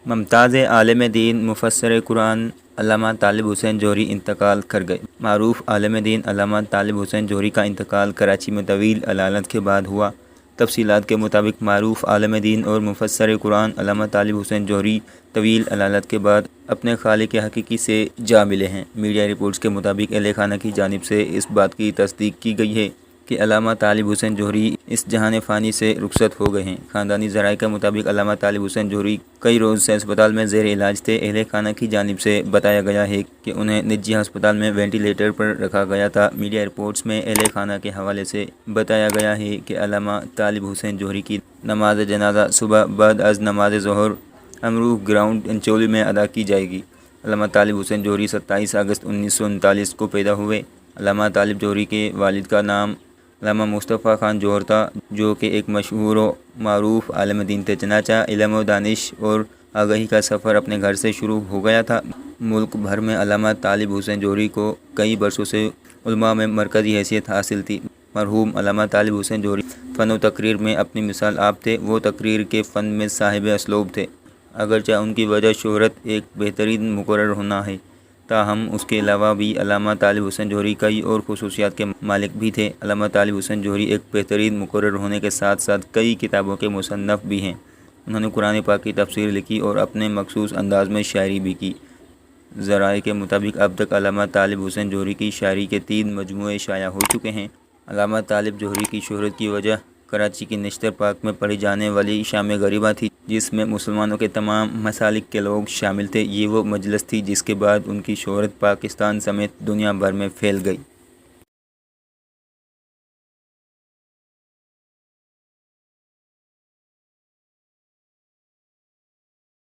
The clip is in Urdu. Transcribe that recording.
ممتاز عالم دین مفسر قرآن علامہ طالب حسین جوہری انتقال کر گئے۔ معروف عالم دین علامہ طالب حسین جوہری کا انتقال کراچی میں طویل علالت کے بعد ہوا۔ تفصیلات کے مطابق معروف عالم دین اور مفسر قرآن علامہ طالب حسین جوہری طویل علالت کے بعد اپنے خالق حقیقی سے جا ملے ہیں۔ میڈیا رپورٹس کے مطابق اہل خانہ کی جانب سے اس بات کی تصدیق کی گئی ہے کہ علامہ طالب حسین جوہری اس جہان فانی سے رخصت ہو گئے ہیں۔ خاندانی ذرائع کے مطابق علامہ طالب حسین جوہری کئی روز سے اسپتال میں زیر علاج تھے۔ اہل خانہ کی جانب سے بتایا گیا ہے کہ انہیں نجی ہسپتال میں وینٹی لیٹر پر رکھا گیا تھا۔ میڈیا رپورٹس میں اہل خانہ کے حوالے سے بتایا گیا ہے کہ علامہ طالب حسین جوہری کی نماز جنازہ صبح بعد از نماز ظہر امروہ گراؤنڈ انچولی میں ادا کی جائے گی۔ علامہ طالب حسین جوہری 27 اگست 1939 کو پیدا ہوئے۔ علامہ طالب جوہری کے والد کا نام علامہ مصطفیٰ خان جوہر تھا، جو کہ ایک مشہور و معروف عالم دین تھے۔ چنانچہ علم و دانش اور آگاہی کا سفر اپنے گھر سے شروع ہو گیا تھا۔ ملک بھر میں علامہ طالب حسین جوہری کو کئی برسوں سے علماء میں مرکزی حیثیت حاصل تھی۔ مرحوم علامہ طالب حسین جوہری فن و تقریر میں اپنی مثال آپ تھے۔ وہ تقریر کے فن میں صاحب اسلوب تھے، اگرچہ ان کی وجہ شہرت ایک بہترین مقرر ہونا ہے، تاہم اس کے علاوہ بھی علامہ طالب حسین جوہری کئی اور خصوصیات کے مالک بھی تھے۔ علامہ طالب حسین جوہری ایک بہترین مقرر ہونے کے ساتھ ساتھ کئی کتابوں کے مصنف بھی ہیں۔ انہوں نے قرآن پاک کی تفسیر لکھی اور اپنے مخصوص انداز میں شاعری بھی کی۔ ذرائع کے مطابق اب تک علامہ طالب حسین جوہری کی شاعری کے 3 مجموعے شائع ہو چکے ہیں۔ علامہ طالب جوہری کی شہرت کی وجہ کراچی کی نشتر پارک میں پڑھی جانے والی شام غریبہ تھی، جس میں مسلمانوں کے تمام مسالک کے لوگ شامل تھے۔ یہ وہ مجلس تھی جس کے بعد ان کی شہرت پاکستان سمیت دنیا بھر میں پھیل گئی۔